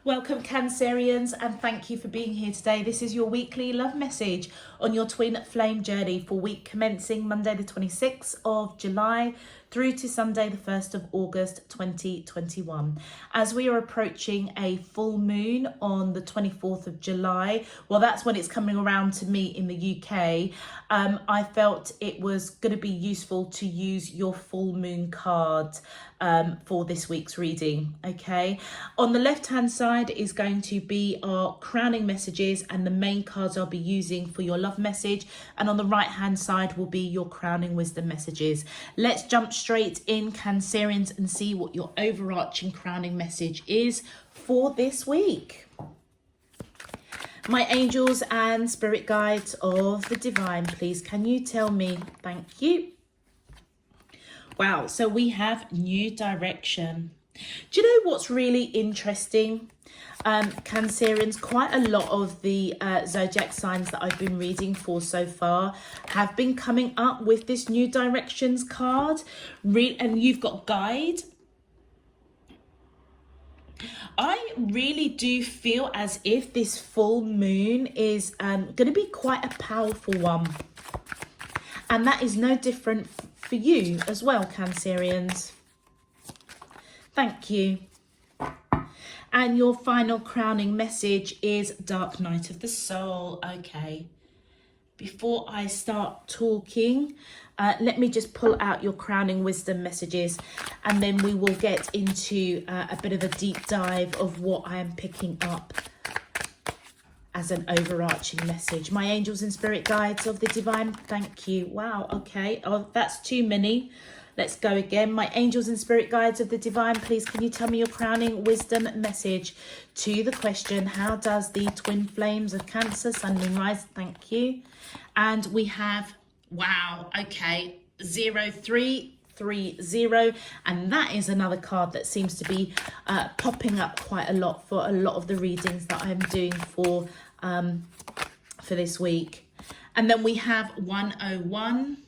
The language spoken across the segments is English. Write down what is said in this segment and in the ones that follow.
Welcome Cancerians, and thank you for being here today. This is your weekly love message on your twin flame journey for week commencing Monday the 26th of July through to Sunday the 1st of August 2021. As we are approaching a full moon on the 24th of July, well, that's when it's coming around to me in the UK, I felt it was going to be useful to use your full moon card for this week's reading. Okay, on the left hand side is going to be our crowning messages and the main cards I'll be using for your love message, and on the right hand side will be your crowning wisdom messages. Let's jump straight in, Cancerians, and see what your overarching crowning message is for this week. My angels and spirit guides of the divine, please can you tell me? Thank you. Wow, so we have new direction. Do you know what's really interesting? Cancerians, quite a lot of the zodiac signs that I've been reading for so far have been coming up with this new directions card. And you've got guide. I really do feel as if this full moon is going to be quite a powerful one. And that is no different for you as well, Cancerians. Thank you. And your final crowning message is Dark Night of the Soul. Okay. Before I start talking, let me just pull out your crowning wisdom messages, and then we will get into a bit of a deep dive of what I am picking up as an overarching message. My angels and spirit guides of the divine, thank you. Wow, okay. Oh, that's too many. Let's go again. My angels and spirit guides of the divine, please can you tell me your crowning wisdom message to the question, how does the twin flames of Cancer, Sun, Moon, Rise? Thank you. And we have, wow, okay, 0330, and that is another card that seems to be popping up quite a lot for a lot of the readings that I'm doing for this week. And then we have 101.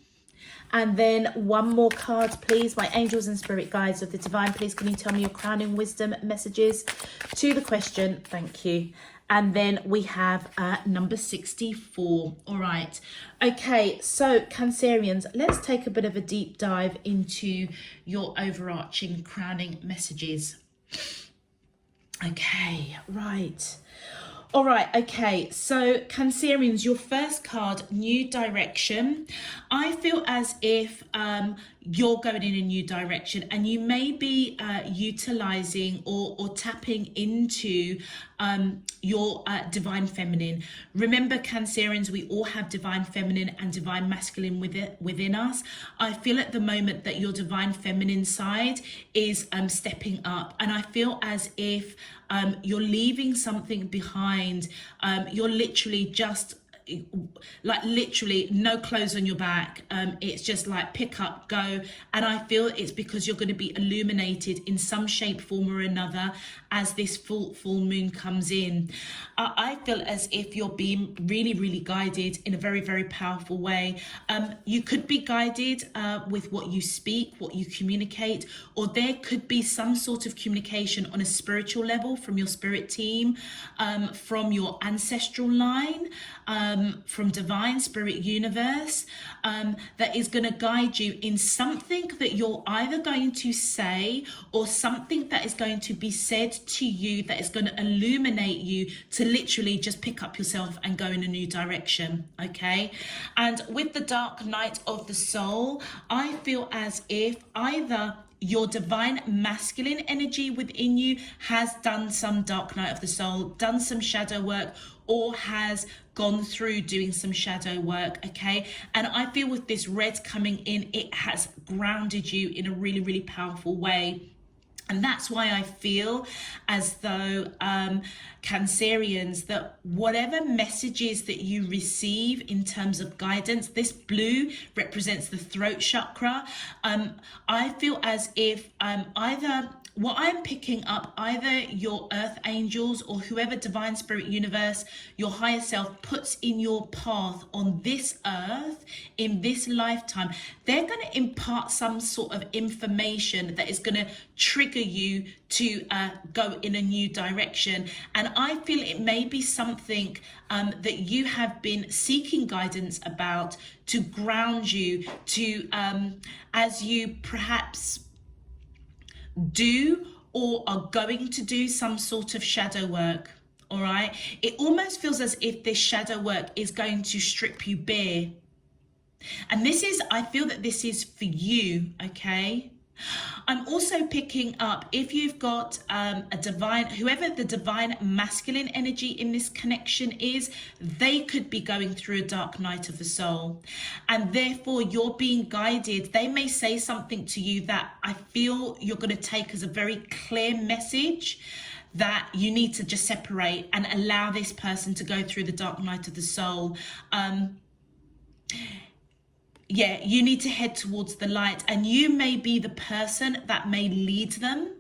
And then one more card, please. My angels and spirit guides of the divine, please can you tell me your crowning wisdom messages to the question? Thank you. And then we have number 64. All right. Okay, so Cancerians, let's take a bit of a deep dive into your overarching crowning messages. Okay, right. All right, okay, so Cancerians, your first card, new direction. I feel as if you're going in a new direction, and you may be utilizing or tapping into your divine feminine. Remember, Cancerians, we all have divine feminine and divine masculine within us. I feel at the moment that your divine feminine side is stepping up, and I feel as if you're leaving something behind. You're literally just literally no clothes on your back. It's just like pick up, go. And I feel it's because you're going to be illuminated in some shape, form or another as this full moon comes in. I feel as if you're being really guided in a very powerful way. You could be guided with what you speak, what you communicate, or there could be some sort of communication on a spiritual level from your spirit team, from your ancestral line, from divine spirit universe, that is going to guide you in something that you're either going to say or something that is going to be said to you that is going to illuminate you to literally just pick up yourself and go in a new direction. Okay, and with the dark night of the soul, I feel as if either your divine masculine energy within you has done some dark night of the soul, done some shadow work, or has gone through doing some shadow work. Okay, and I feel with this red coming in, it has grounded you in a really powerful way. And that's why I feel as though, Cancerians, that whatever messages that you receive in terms of guidance, this blue represents the throat chakra. I feel as if either what I'm picking up, either your earth angels or whoever divine spirit universe, your higher self puts in your path on this earth in this lifetime, they're going to impart some sort of information that is going to trigger you to go in a new direction. And I feel it may be something that you have been seeking guidance about, to ground you, to as you perhaps do or are going to do some sort of shadow work. All right, it almost feels as if this shadow work is going to strip you bare. And this is, I feel that this is for you, okay? I'm also picking up, if you've got a divine, whoever the divine masculine energy in this connection is, they could be going through a dark night of the soul. And therefore you're being guided. They may say something to you that I feel you're going to take as a very clear message, that you need to just separate and allow this person to go through the dark night of the soul. Yeah, you need to head towards the light, and you may be the person that may lead them.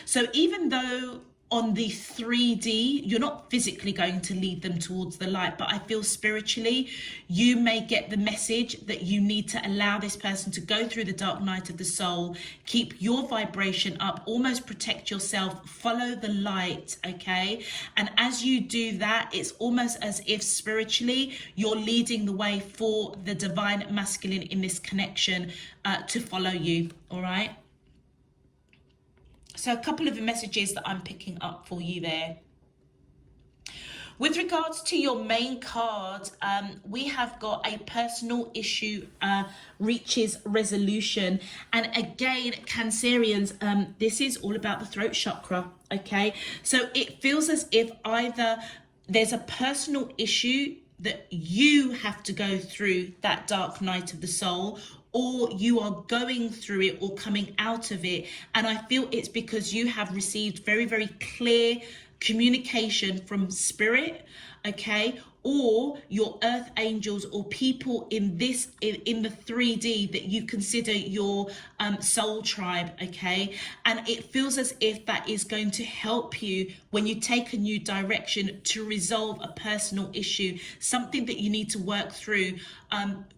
So even though on the 3D, you're not physically going to lead them towards the light, but I feel spiritually, you may get the message that you need to allow this person to go through the dark night of the soul, keep your vibration up, almost protect yourself, follow the light, okay? And as you do that, it's almost as if spiritually, you're leading the way for the divine masculine in this connection to follow you, all right? So a couple of the messages that I'm picking up for you there. With regards to your main card, we have got a personal issue reaches resolution. And again, Cancerians, this is all about the throat chakra, okay? So it feels as if either there's a personal issue that you have to go through that dark night of the soul, or you are going through it or coming out of it. And I feel it's because you have received very, very clear communication from spirit, okay? Or your earth angels or people in this in the 3D that you consider your soul tribe, okay? And it feels as if that is going to help you when you take a new direction to resolve a personal issue, something that you need to work through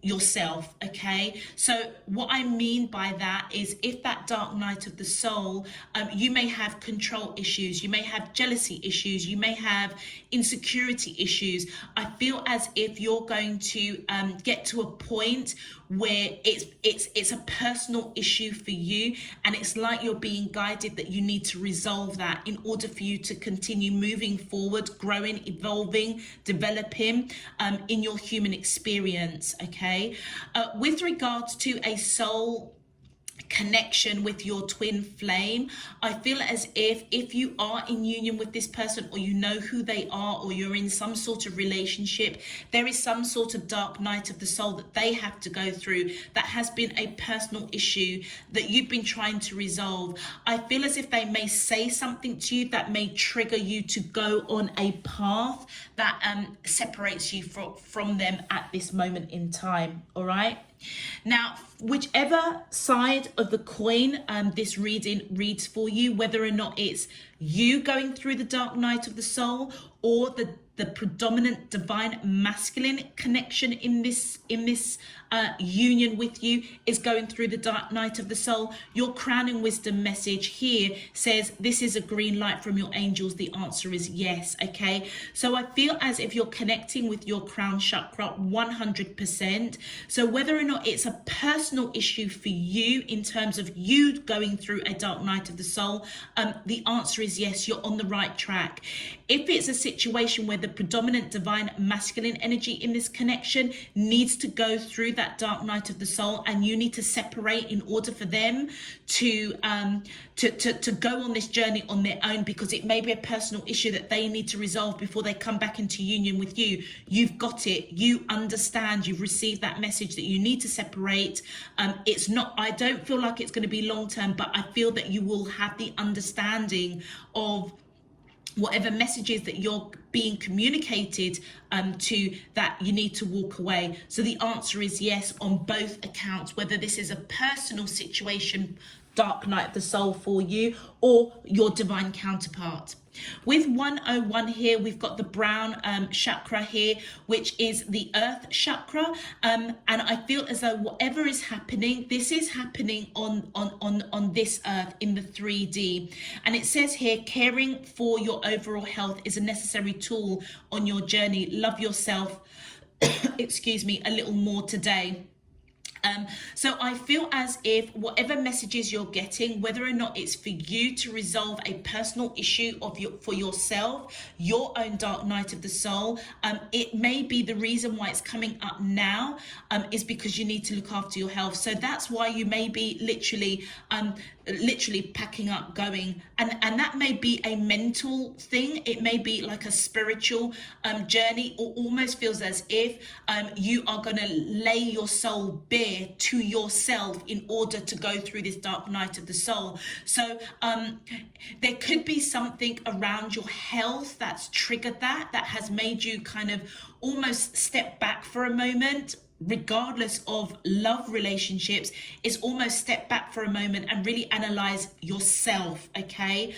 yourself, okay? So what I mean by that is, if that dark night of the soul, you may have control issues, you may have jealousy issues, you may have insecurity issues. I feel as if you're going to get to a point where it's a personal issue for you, and it's like you're being guided that you need to resolve that in order for you to continue moving forward, growing, evolving, developing in your human experience, okay? With regards to a soul connection with your twin flame, I feel as if you are in union with this person, or you know who they are, or you're in some sort of relationship, there is some sort of dark night of the soul that they have to go through, that has been a personal issue that you've been trying to resolve. I feel as if they may say something to you that may trigger you to go on a path that separates you from them at this moment in time, all right? Now, whichever side of the coin this reading reads for you, whether or not it's you going through the dark night of the soul, or the predominant divine masculine connection in this union with you is going through the dark night of the soul, your crowning wisdom message here says this is a green light from your angels. The answer is yes, okay? So I feel as if you're connecting with your crown chakra 100%. So whether or not it's a personal issue for you in terms of you going through a dark night of the soul, the answer is yes, you're on the right track. If it's a situation where the predominant divine masculine energy in this connection needs to go through that dark night of the soul, and you need to separate in order for them to go on this journey on their own, because it may be a personal issue that they need to resolve before they come back into union with you. You've got it. You understand. You've received that message that you need to separate. It's not, I don't feel like it's going to be long term, but I feel that you will have the understanding of whatever messages that you're being communicated to, that you need to walk away. So the answer is yes on both accounts, whether this is a personal situation dark night of the soul for you or your divine counterpart. With 101 here, we've got the brown chakra here, which is the earth chakra. And I feel as though whatever is happening, this is happening on this earth in the 3D. And it says here, caring for your overall health is a necessary tool on your journey. Love yourself, excuse me, a little more today. So I feel as if whatever messages you're getting, whether or not it's for you to resolve a personal issue for yourself, your own dark night of the soul, it may be the reason why it's coming up now is because you need to look after your health. So that's why you may be literally packing up, going, and that may be a mental thing. It may be like a spiritual journey, or almost feels as if you are going to lay your soul bare to yourself in order to go through this dark night of the soul. So there could be something around your health that's triggered that has made you kind of almost step back for a moment. Regardless of love relationships, is almost step back for a moment and really analyze yourself, okay?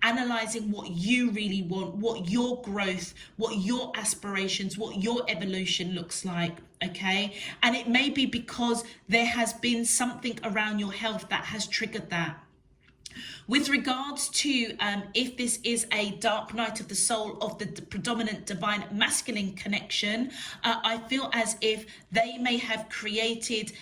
Analyzing what you really want, what your growth, what your aspirations, what your evolution looks like, okay? And it may be because there has been something around your health that has triggered that. With regards to if this is a dark night of the soul of the predominant divine masculine connection, I feel as if they may have created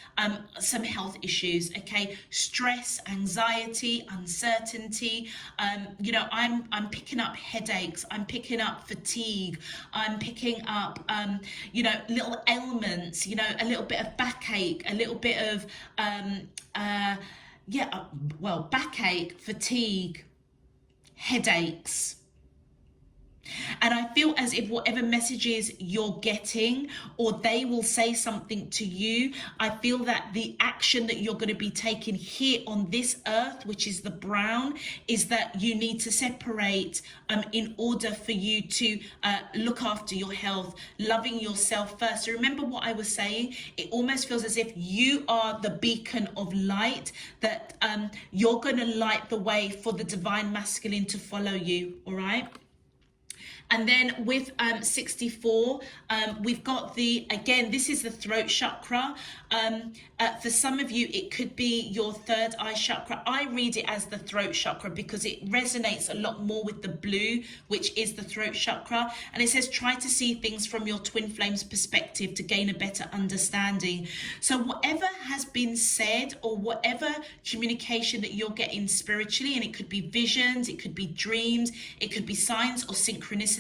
some health issues, okay? Stress, anxiety, uncertainty. I'm picking up headaches. I'm picking up fatigue. I'm picking up, little ailments, a little bit of backache, a little bit of... backache, fatigue, headaches. And I feel as if whatever messages you're getting, or they will say something to you, I feel that the action that you're going to be taking here on this earth, which is the brown, is that you need to separate in order for you to look after your health, loving yourself first. So remember what I was saying, it almost feels as if you are the beacon of light, that you're going to light the way for the divine masculine to follow you, all right? And then with 64, we've got again, this is the throat chakra. For some of you, it could be your third eye chakra. I read it as the throat chakra because it resonates a lot more with the blue, which is the throat chakra. And it says, try to see things from your twin flame's perspective to gain a better understanding. So whatever has been said, or whatever communication that you're getting spiritually, and it could be visions, it could be dreams, it could be signs or synchronicities,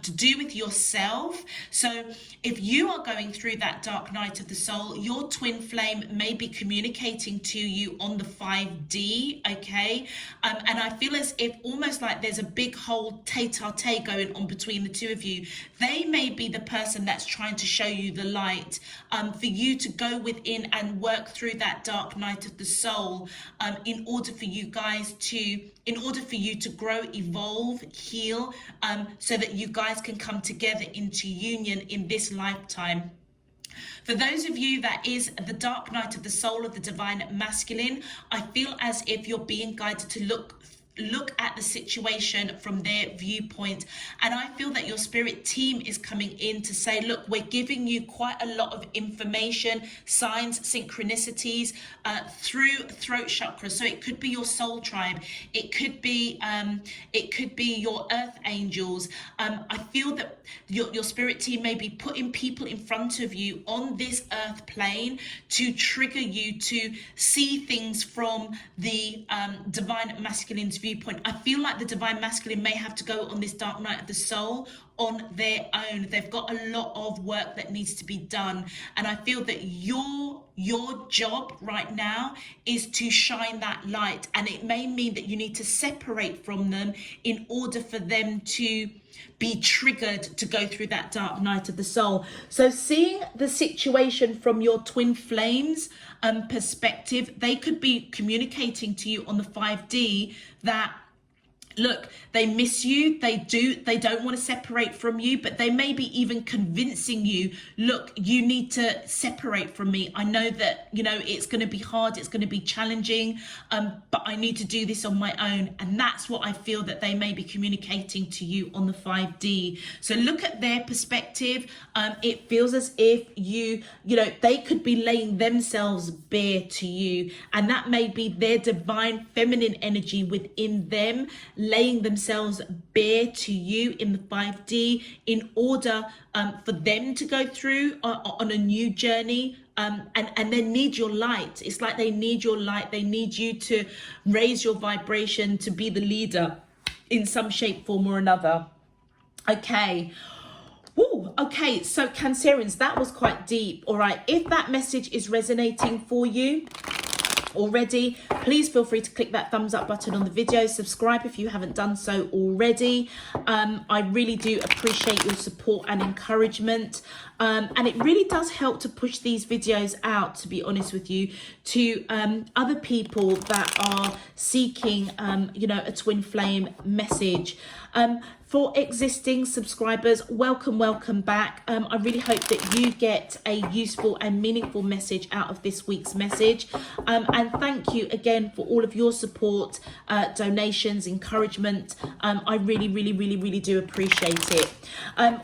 to do with yourself. So if you are going through that dark night of the soul, your twin flame may be communicating to you on the 5D, okay? And I feel as if almost like there's a big whole tete-a-tete going on between the two of you. They may be the person that's trying to show you the light, for you to go within and work through that dark night of the soul, in order for you to grow, evolve, heal, so that you guys can come together into union in this lifetime. For those of you that is the dark night of the soul of the divine masculine, I feel as if you're being guided to look at the situation from their viewpoint. And I feel that your spirit team is coming in to say, look, we're giving you quite a lot of information, signs, synchronicities, through throat chakra. So it could be your soul tribe, it could be your earth angels. I feel that your spirit team may be putting people in front of you on this earth plane to trigger you to see things from the divine masculine's viewpoint. I feel like the divine masculine may have to go on this dark night of the soul on their own. They've got a lot of work that needs to be done, and I feel that your job right now is to shine that light, and it may mean that you need to separate from them in order for them to be triggered to go through that dark night of the soul. So seeing the situation from your twin flames perspective, they could be communicating to you on the 5D that Look, they miss you. They don't want to separate from you, but they may be even convincing you, look, you need to separate from me. I know that, it's going to be hard. It's going to be challenging, but I need to do this on my own. And that's what I feel that they may be communicating to you on the 5D. So look at their perspective. It feels as if they could be laying themselves bare to you. And that may be their divine feminine energy within them, laying themselves bare to you in the 5D in order for them to go through on a new journey. And they need your light. It's like they need your light. They need you to raise your vibration, to be the leader in some shape, form or another. Okay. Woo, okay, so Cancerians, that was quite deep. All right, if that message is resonating for you already, please feel free to click that thumbs up button on the video. Subscribe if you haven't done so already. I really do appreciate your support and encouragement. And it really does help to push these videos out, to be honest with you, to other people that are seeking, a twin flame message. For existing subscribers, welcome back. I really hope that you get a useful and meaningful message out of this week's message. And thank you again for all of your support, donations, encouragement. I really do appreciate it.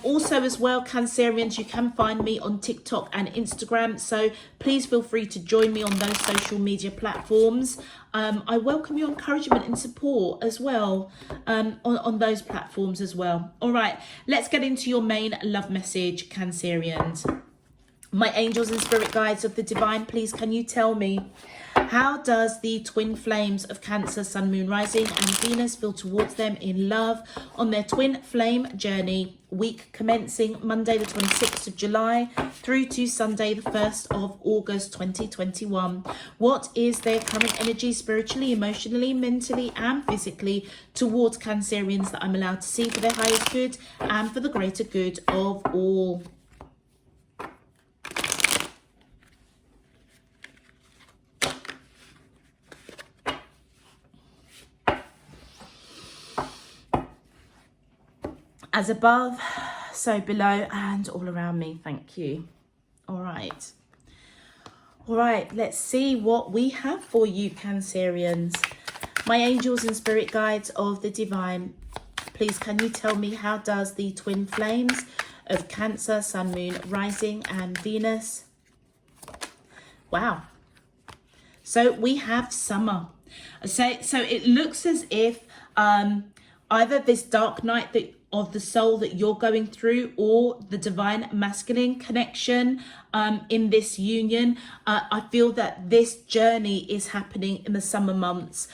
Also as well, Cancerians, you can find me on TikTok and Instagram. So please feel free to join me on those social media platforms. I welcome your encouragement and support as well on those platforms as well. All right, let's get into your main love message, Cancerians. My angels and spirit guides of the divine, please can you tell me, how does the twin flames of Cancer, Sun, Moon, Rising and Venus feel towards them in love on their twin flame journey, week commencing Monday the 26th of July through to Sunday the 1st of August 2021? What is their current energy spiritually, emotionally, mentally and physically towards Cancerians that I'm allowed to see for their highest good and for the greater good of all? As above, so below and all around me. Thank you. All right, let's see what we have for you, Cancerians. My angels and spirit guides of the divine, please can you tell me, how does the twin flames of Cancer, Sun, Moon, Rising and Venus? Wow. So we have summer. So it looks as if either this dark night of the soul that you're going through, or the divine masculine connection in this union. I feel that this journey is happening in the summer months.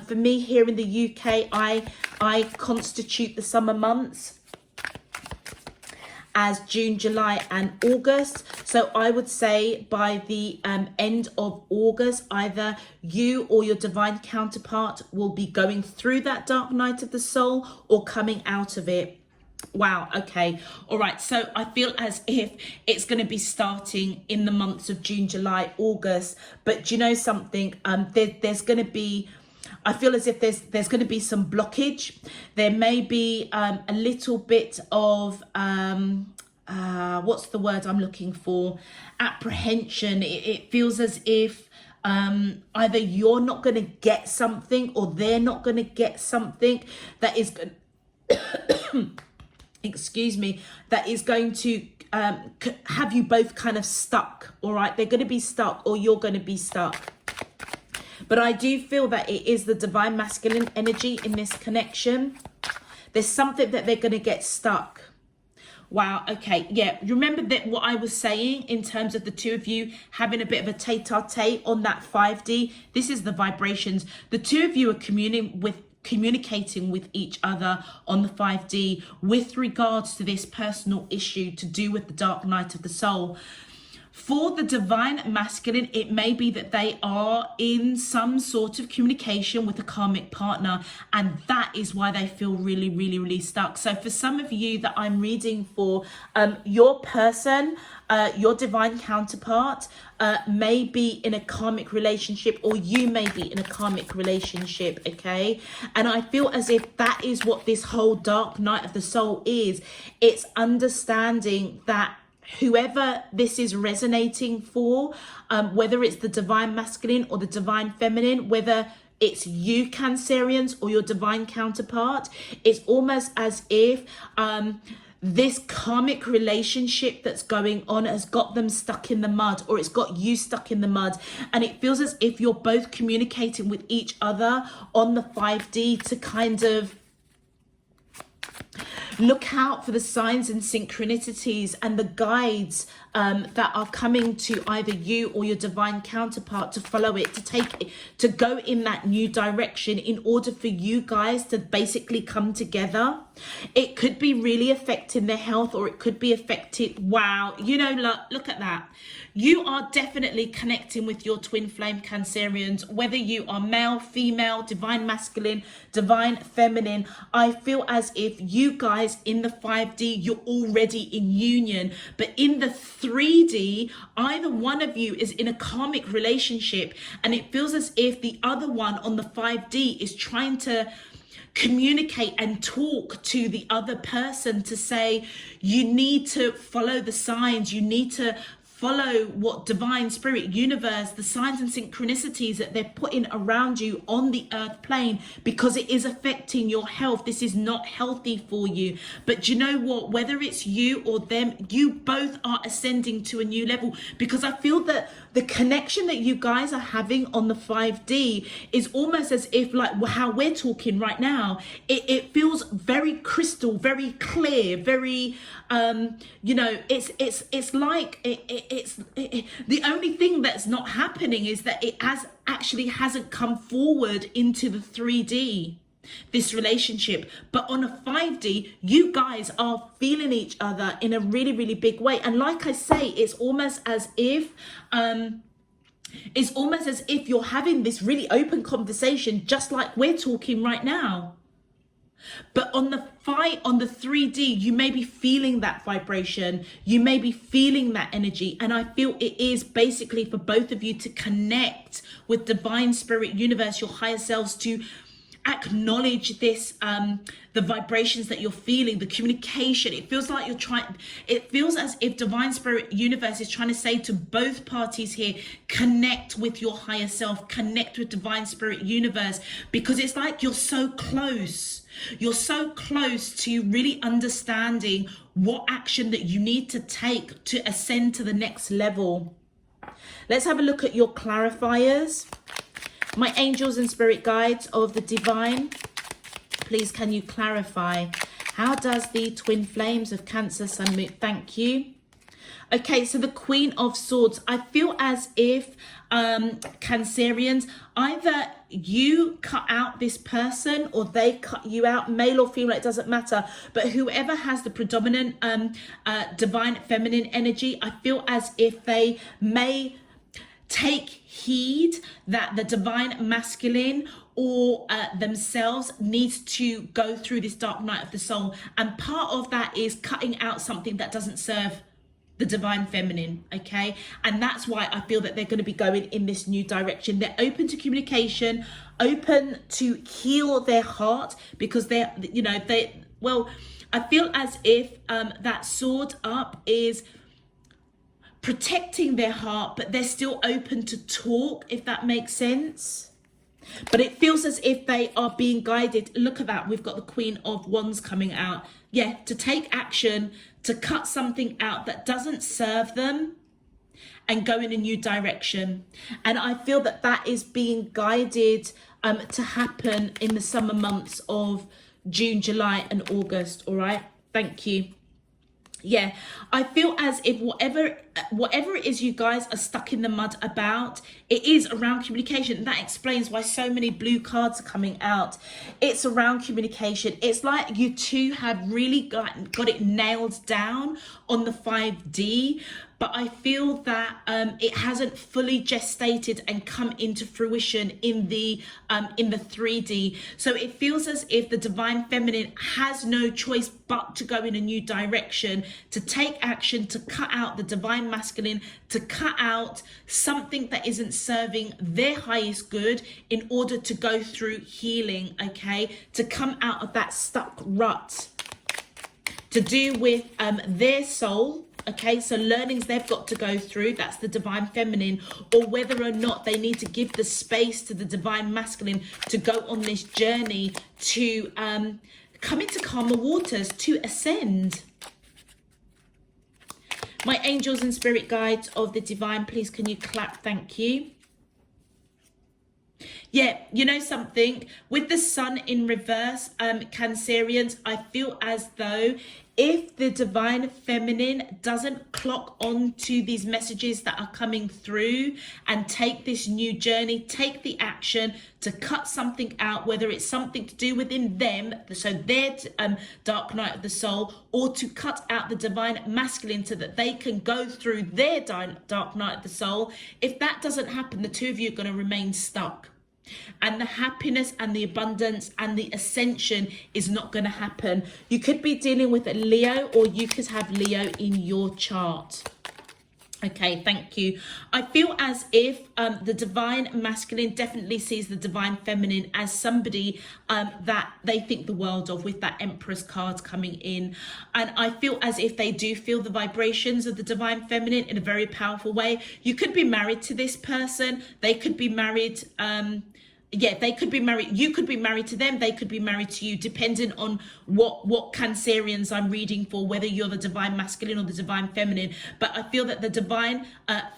For me here in the UK, I constitute the summer months as June, July and August. So I would say by the end of August, either you or your divine counterpart will be going through that dark night of the soul or coming out of it. Wow, okay. All right, so I feel as if it's going to be starting in the months of June, July, August. But do you know something? There's going to be, I feel as if there's going to be some blockage. There may be a little bit of, what's the word I'm looking for? Apprehension. It feels as if either you're not going to get something or they're not going to get something that is going excuse me, that is going to have you both kind of stuck. All right, they're going to be stuck or you're going to be stuck. But I do feel that it is the divine masculine energy in this connection. There's something that they're going to get stuck. Wow, okay, yeah. Remember that what I was saying in terms of the two of you having a bit of a tete-a-tete on that 5D. This is the vibrations. The two of you are communicating with each other on the 5D with regards to this personal issue to do with the dark night of the soul. For the divine masculine, it may be that they are in some sort of communication with a karmic partner, and that is why they feel really, really, really stuck. So for some of you that I'm reading for, your person, your divine counterpart may be in a karmic relationship, or you may be in a karmic relationship, okay? And I feel as if that is what this whole dark night of the soul is. It's understanding that whoever this is resonating for, whether it's the divine masculine or the divine feminine, whether it's you Cancerians or your divine counterpart, it's almost as if this karmic relationship that's going on has got them stuck in the mud, or it's got you stuck in the mud, and it feels as if you're both communicating with each other on the 5D to kind of look out for the signs and synchronicities and the guides that are coming to either you or your divine counterpart, to follow it, to take it, to go in that new direction in order for you guys to basically come together. It could be really affecting their health, or it could be affected. Wow, you know, look at that. You are definitely connecting with your twin flame Cancerians, whether you are male, female, divine masculine, divine feminine. I feel as if you guys in the 5D, you're already in union, but in the 3D, either one of you is in a karmic relationship, and it feels as if the other one on the 5D is trying to communicate and talk to the other person to say, you need to follow the signs, you need to follow what divine spirit, universe, the signs and synchronicities that they're putting around you on the earth plane, because it is affecting your health. This is not healthy for you. But do you know what? Whether it's you or them, you both are ascending to a new level, because I feel that the connection that you guys are having on the 5D is almost as if, like how we're talking right now, it feels very crystal, very clear, very you know, it's like the only thing that's not happening is that it hasn't come forward into the 3D, this relationship. But on a 5D, you guys are feeling each other in a really, really big way. And like I say, it's almost as if you're having this really open conversation, just like we're talking right now. But on the 3D, you may be feeling that vibration, you may be feeling that energy, and I feel it is basically for both of you to connect with divine spirit, universe, your higher selves, to acknowledge this, the vibrations that you're feeling, the communication. It feels like it feels as if divine spirit, universe is trying to say to both parties here, connect with your higher self, connect with divine spirit, universe, because it's like you're so close. You're so close to really understanding what action that you need to take to ascend to the next level. Let's have a look at your clarifiers. My angels and spirit guides of the divine, please can you clarify, how does the twin flames of Cancer, Sun, Moon, thank you. Okay, so the Queen of Swords, I feel as if Cancerians, either you cut out this person or they cut you out, male or female, it doesn't matter, but whoever has the predominant divine feminine energy, I feel as if they may take heed that the divine masculine or themselves needs to go through this dark night of the soul, and part of that is cutting out something that doesn't serve the divine feminine, okay? And that's why I feel that they're going to be going in this new direction. They're open to communication, open to heal their heart, because they're, you know, I feel as if that sword up is protecting their heart, but they're still open to talk, if that makes sense. But it feels as if they are being guided. Look at that, we've got the Queen of Wands coming out. Yeah, to take action, to cut something out that doesn't serve them and go in a new direction. And I feel that that is being guided to happen in the summer months of June, July and August. All right, thank you. Yeah, I feel as if whatever whatever it is you guys are stuck in the mud about, it is around communication. That explains why so many blue cards are coming out. It's around communication. It's like you two have really got it nailed down on the 5D, but I feel that it hasn't fully gestated and come into fruition in the 3D. So it feels as if the divine feminine has no choice but to go in a new direction, to take action, to cut out the divine masculine, to cut out something that isn't serving their highest good in order to go through healing, okay? To come out of that stuck rut, to do with their soul. Okay, so learnings they've got to go through, that's the divine feminine, or whether or not they need to give the space to the divine masculine to go on this journey to come into calmer waters, to ascend. My angels and spirit guides of the divine, please can you clap? Thank you. Yeah, you know something, with the sun in reverse, Cancerians, I feel as though if the divine feminine doesn't clock on to these messages that are coming through and take this new journey, take the action to cut something out, whether it's something to do within them, so their dark night of the soul, or to cut out the divine masculine so that they can go through their dark night of the soul. If that doesn't happen, the two of you are going to remain stuck. And the happiness and the abundance and the ascension is not going to happen. You could be dealing with a Leo, or you could have Leo in your chart. Okay, thank you. I feel as if the divine masculine definitely sees the divine feminine as somebody that they think the world of, with that Empress card coming in. And I feel as if they do feel the vibrations of the divine feminine in a very powerful way. You could be married to this person. They could be married. Yeah, they could be married. You could be married to them. They could be married to you, depending on what Cancerians I'm reading for, whether you're the divine masculine or the divine feminine. But I feel that the divine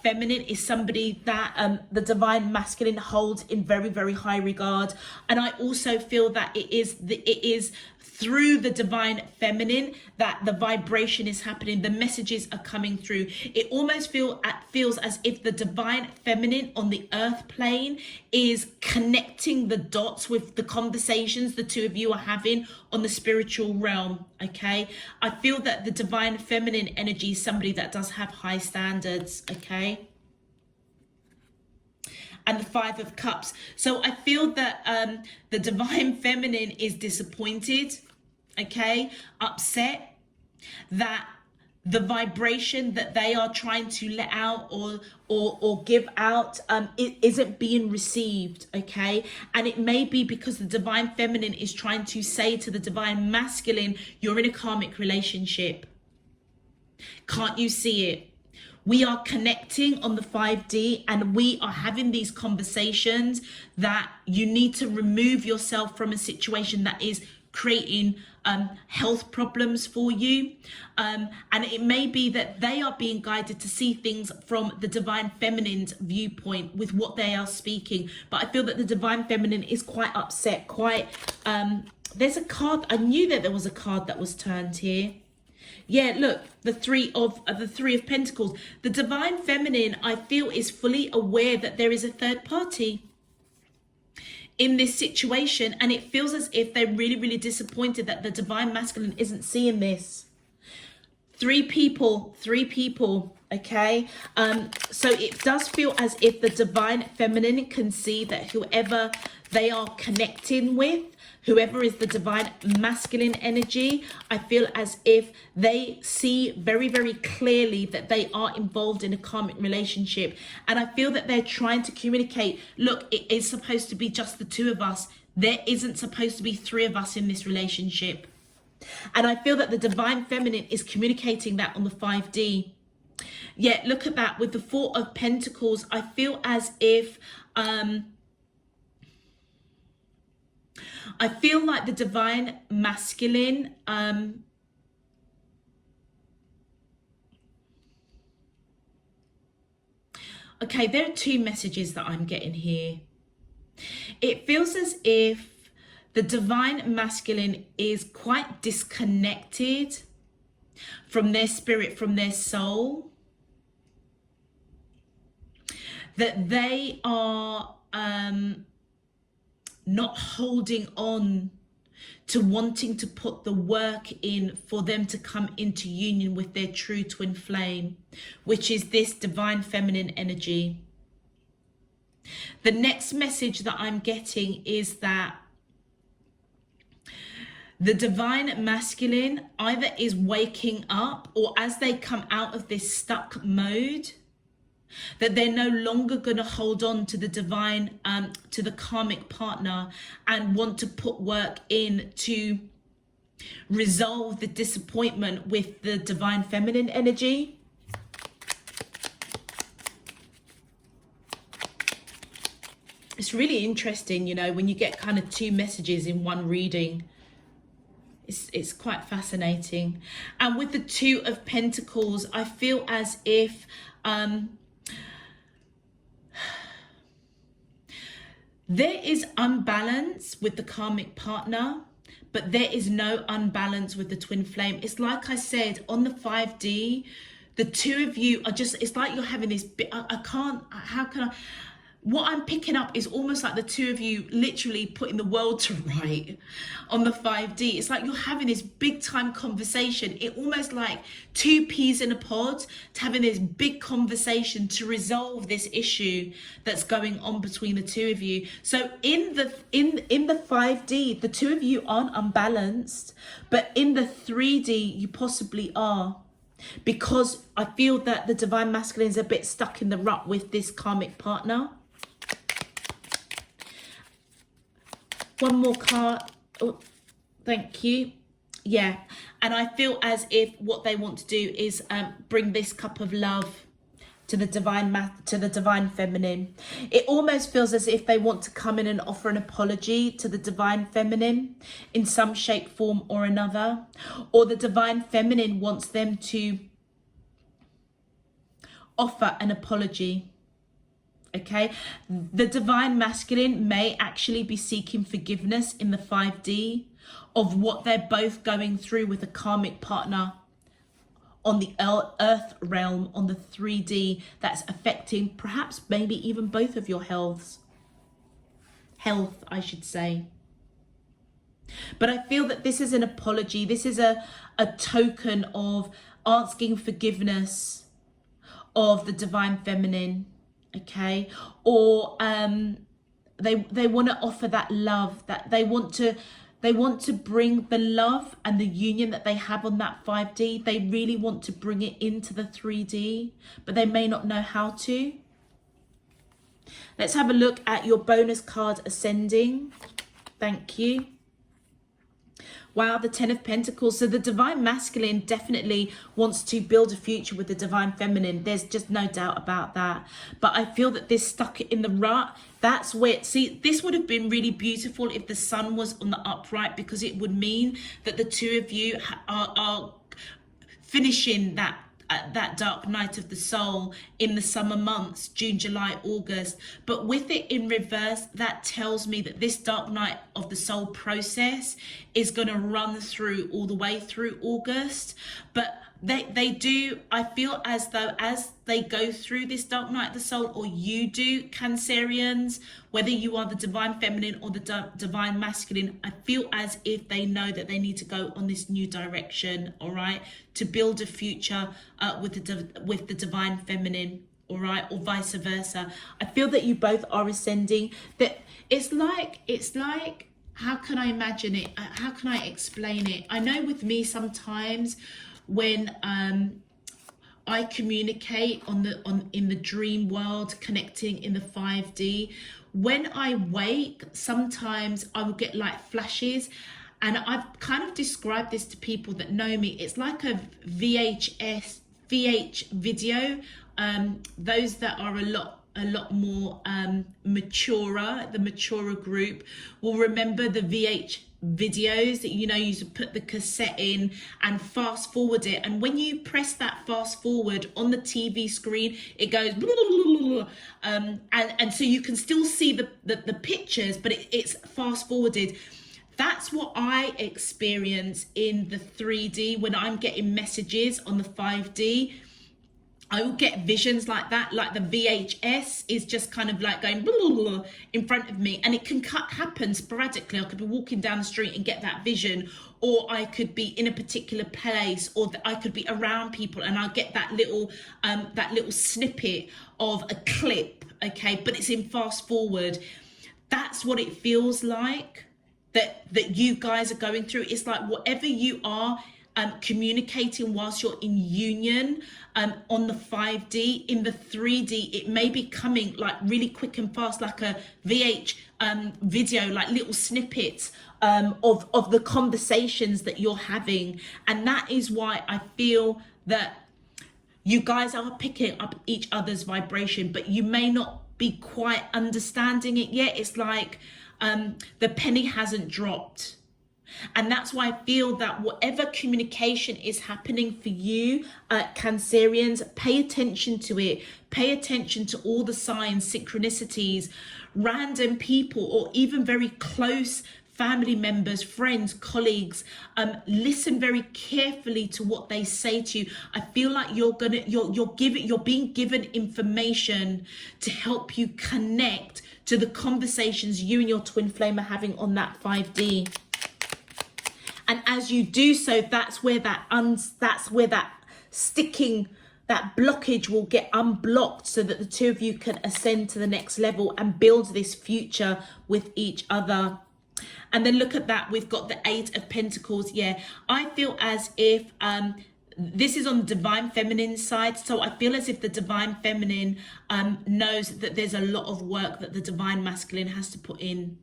feminine is somebody that the divine masculine holds in very, very high regard. And I also feel that it is through the divine feminine that the vibration is happening, the messages are coming through. It almost feels as if the divine feminine on the earth plane is connecting the dots with the conversations the two of you are having on the spiritual realm. Okay, I feel that the divine feminine energy is somebody that does have high standards. Okay, and the 5 of Cups. So I feel that the divine feminine is disappointed, okay, upset, that the vibration that they are trying to let out or give out it isn't being received, okay? And it may be because the divine feminine is trying to say to the divine masculine, you're in a karmic relationship. Can't you see it? We are connecting on the 5D and we are having these conversations that you need to remove yourself from a situation that is creating health problems for you. And it may be that they are being guided to see things from the divine feminine's viewpoint with what they are speaking. But I feel that the divine feminine is quite upset, quite... there's a card, I knew that there was a card that was turned here. Yeah, look, the three of Pentacles. The divine feminine, I feel, is fully aware that there is a third party in this situation, and it feels as if they're really, really disappointed that the divine masculine isn't seeing this. Three people, okay? So it does feel as if the divine feminine can see that whoever they are connecting with, whoever is the divine masculine energy, I feel as if they see very, very clearly that they are involved in a karmic relationship. And I feel that they're trying to communicate, look, it is supposed to be just the two of us. There isn't supposed to be 3 of us in this relationship. And I feel that the divine feminine is communicating that on the 5D. Yeah, look at that. With the 4 of Pentacles, I feel as if... I feel like the divine masculine okay, there are 2 messages that I'm getting here. It feels as if the divine masculine is quite disconnected from their spirit, from their soul. that they are not holding on to wanting to put the work in for them to come into union with their true twin flame, which is this divine feminine energy. The next message that I'm getting is that the divine masculine either is waking up, or as they come out of this stuck mode, that they're no longer going to hold on to the divine, to the karmic partner, and want to put work in to resolve the disappointment with the divine feminine energy. It's really interesting, you know, when you get kind of two messages in one reading. It's quite fascinating. And with the Two of Pentacles, I feel as if there is unbalance with the karmic partner, but there is no unbalance with the twin flame. It's like I said, on the 5D, the two of you are just, it's like you're having this, what I'm picking up is almost like the two of you literally putting the world to right on the 5D. It's like you're having this big time conversation. It almost like two peas in a pod, to having this big conversation to resolve this issue that's going on between the two of you. So in the 5D, the two of you aren't unbalanced, but in the 3D, you possibly are. Because I feel that the divine masculine is a bit stuck in the rut with this karmic partner. One more card. Oh, thank you. Yeah. And I feel as if what they want to do is bring this cup of love to the divine feminine. It almost feels as if they want to come in and offer an apology to the divine feminine in some shape, form or another. Or the divine feminine wants them to offer an apology. Okay, the divine masculine may actually be seeking forgiveness in the 5D of what they're both going through with a karmic partner on the earth realm, on the 3D, that's affecting perhaps maybe even both of your health, I should say. But I feel that this is an apology. This is a token of asking forgiveness of the divine feminine. Okay, or they want to offer that love, that they want to bring the love and the union that they have on that 5D. They really want to bring it into the 3D, but they may not know how to. Let's have a look at your bonus card ascending. Thank you. Wow, the 10 of Pentacles. So the divine masculine definitely wants to build a future with the divine feminine. There's just no doubt about that. But I feel that this stuck in the rut. That's where, see, this would have been really beautiful if the sun was on the upright, because it would mean that the two of you are finishing that dark night of the soul in the summer months, June, July, August. But with it in reverse, that tells me that this dark night of the soul process is going to run through all the way through August. But they do, I feel as though as they go through this dark night of the soul, or you do, Cancerians, whether you are the divine feminine or the divine masculine, I feel as if they know that they need to go on this new direction, all right, to build a future with the divine feminine, all right, or vice versa. I feel that you both are ascending. That it's like, how can I imagine it? How can I explain it? I know with me sometimes when I communicate in the dream world, connecting in the 5D, when I wake, sometimes I will get like flashes, and I've kind of described this to people that know me. It's like a VH video. Those that are a lot more maturer, the maturer group, will remember the VH videos that, you know, you used to put the cassette in and fast forward it, and when you press that fast forward on the TV screen, it goes and so you can still see the pictures, but it's fast forwarded. That's what I experience in the 3D when I'm getting messages on the 5D. I will get visions like that, like the VHS is just kind of like going blah, blah, blah, in front of me, and it can happen sporadically. I could be walking down the street and get that vision, or I could be in a particular place, or I could be around people and I'll get that little snippet of a clip, okay, but it's in fast forward. That's what it feels like that you guys are going through. It's like whatever you are communicating whilst you're in union on the 5D, in the 3D, it may be coming like really quick and fast, like a VH video, like little snippets of the conversations that you're having. And that is why I feel that you guys are picking up each other's vibration, but you may not be quite understanding it yet. It's like the penny hasn't dropped. And that's why I feel that whatever communication is happening for you, Cancerians, pay attention to it. Pay attention to all the signs, synchronicities, random people, or even very close family members, friends, colleagues. Listen very carefully to what they say to you. I feel like you're being given information to help you connect to the conversations you and your twin flame are having on that 5D. And as you do so, that's where that blockage will get unblocked, so that the two of you can ascend to the next level and build this future with each other. And then look at that, we've got the 8 of Pentacles. Yeah, I feel as if this is on the divine feminine side. So I feel as if the divine feminine knows that there's a lot of work that the divine masculine has to put in.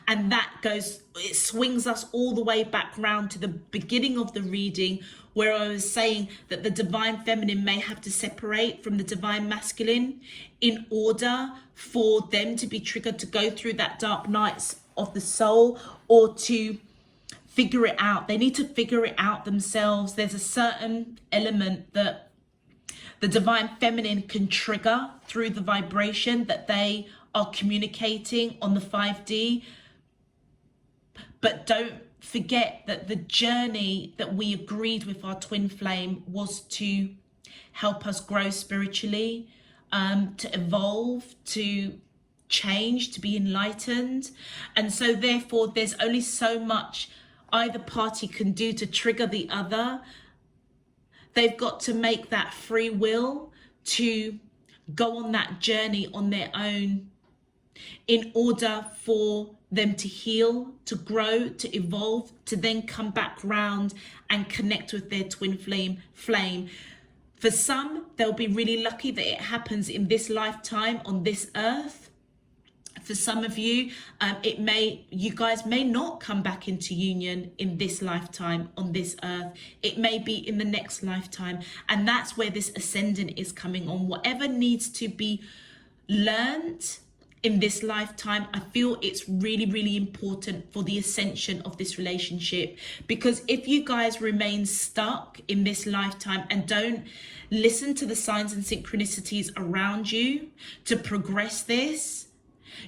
And that it swings us all the way back round to the beginning of the reading, where I was saying that the divine feminine may have to separate from the divine masculine in order for them to be triggered to go through that dark nights of the soul, or to figure it out. They need to figure it out themselves. There's a certain element that the divine feminine can trigger through the vibration that they are communicating on the 5D. But don't forget that the journey that we agreed with our twin flame was to help us grow spiritually, to evolve, to change, to be enlightened. And so therefore there's only so much either party can do to trigger the other. They've got to make that free will to go on that journey on their own, in order for them to heal, to grow, to evolve, to then come back round and connect with their twin flame. For some, they'll be really lucky that it happens in this lifetime on this earth. For some of you, you guys may not come back into union in this lifetime on this earth. It may be in the next lifetime. And that's where this ascendant is coming on. Whatever needs to be learned in this lifetime, I feel it's really, really important for the ascension of this relationship. Because if you guys remain stuck in this lifetime and don't listen to the signs and synchronicities around you to progress this,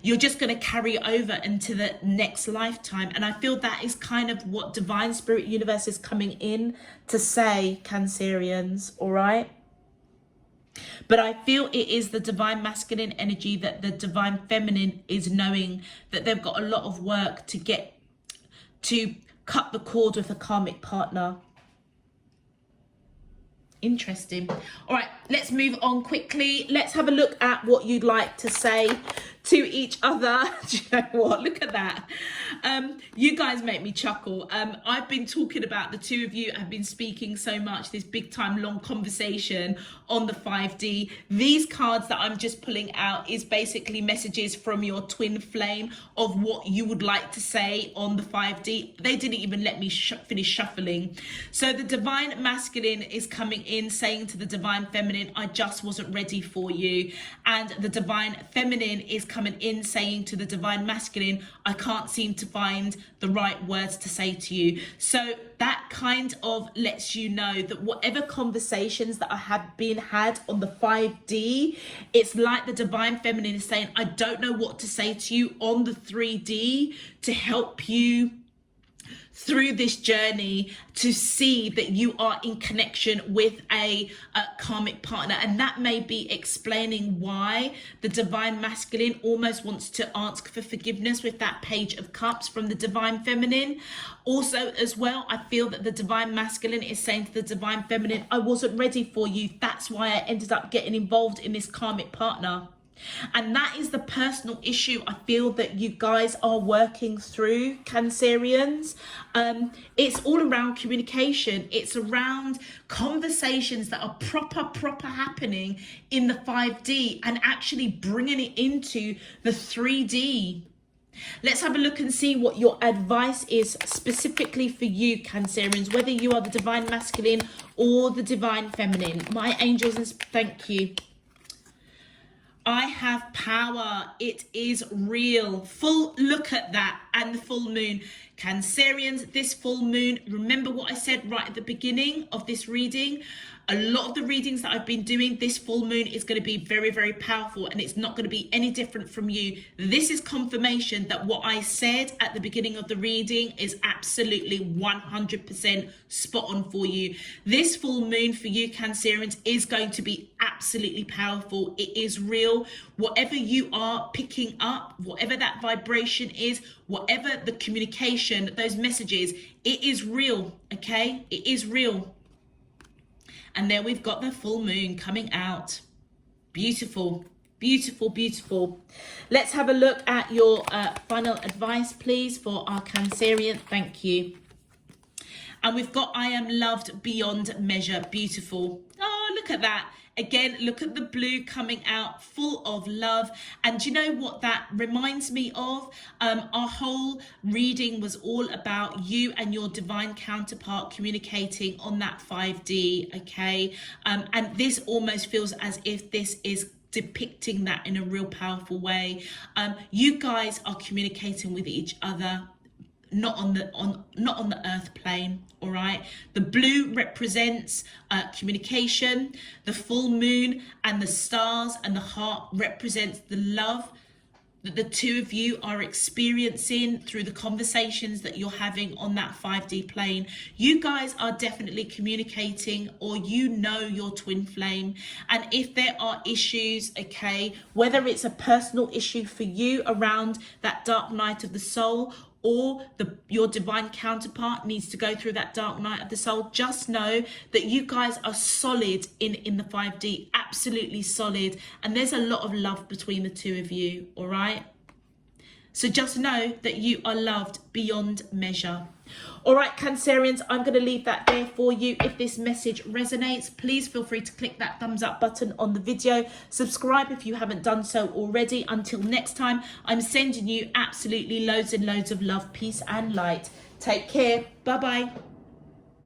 you're just going to carry over into the next lifetime. And I feel that is kind of what Divine Spirit Universe is coming in to say, Cancerians, all right? But I feel it is the divine masculine energy that the divine feminine is knowing that they've got a lot of work to get to cut the cord with a karmic partner. Interesting. All right, let's move on quickly. Let's have a look at what you'd like to say to each other. Do you know what? Look at that. You guys make me chuckle. I've been talking about, the two of you have been speaking so much, this big time long conversation on the 5D. These cards that I'm just pulling out is basically messages from your twin flame of what you would like to say on the 5D. They didn't even let me finish shuffling. So the divine masculine is coming in saying to the divine feminine, I just wasn't ready for you. And the divine feminine is coming in saying to the divine masculine, I can't seem to find the right words to say to you. So that kind of lets you know that whatever conversations that have been had on the 5D, it's like the divine feminine is saying, I don't know what to say to you on the 3D to help you through this journey to see that you are in connection with a karmic partner, and that may be explaining why the divine masculine almost wants to ask for forgiveness with that Page of Cups from the divine feminine. Also as well, I feel that the divine masculine is saying to the divine feminine, I wasn't ready for you, that's why I ended up getting involved in this karmic partner. And that is the personal issue I feel that you guys are working through, Cancerians. It's all around communication. It's around conversations that are proper happening in the 5D and actually bringing it into the 3D. Let's have a look and see what your advice is specifically for you, Cancerians, whether you are the divine masculine or the divine feminine. My angels, thank you. I have power. It is real. Full look at that, and the full moon. Cancerians, this full moon, remember what I said right at the beginning of this reading? A lot of the readings that I've been doing, this full moon is going to be very powerful, and it's not going to be any different from you. This is confirmation that what I said at the beginning of the reading is absolutely 100% spot on for you. This full moon for you, Cancerians, is going to be absolutely powerful. It is real. Whatever you are picking up, whatever that vibration is, whatever the communication, those messages, it is real, okay? It is real. And there we've got the full moon coming out. Beautiful, beautiful. Let's have a look at your final advice, please, for our Cancerian. Thank you. And we've got I am loved beyond measure. Beautiful. Oh, look at that. Again, look at the blue coming out, full of love. And do you know what that reminds me of? Our whole reading was all about you and your divine counterpart communicating on that 5D, okay? And this almost feels as if this is depicting that in a real powerful way. You guys are communicating with each other, not on the earth plane. All right, the blue represents communication, the full moon and the stars and the heart represents the love that the two of you are experiencing through the conversations that you're having on that 5D plane. You guys are definitely communicating, or you know your twin flame. And if there are issues, okay, whether it's a personal issue for you around that dark night of the soul, or your divine counterpart needs to go through that dark night of the soul, just know that you guys are solid in the 5D, absolutely solid. And there's a lot of love between the two of you, all right? So just know that you are loved beyond measure. All right, Cancerians, I'm going to leave that there for you. If this message resonates, please feel free to click that thumbs up button on the video. Subscribe if you haven't done so already. Until next time, I'm sending you absolutely loads and loads of love, peace and light. Take care. Bye-bye.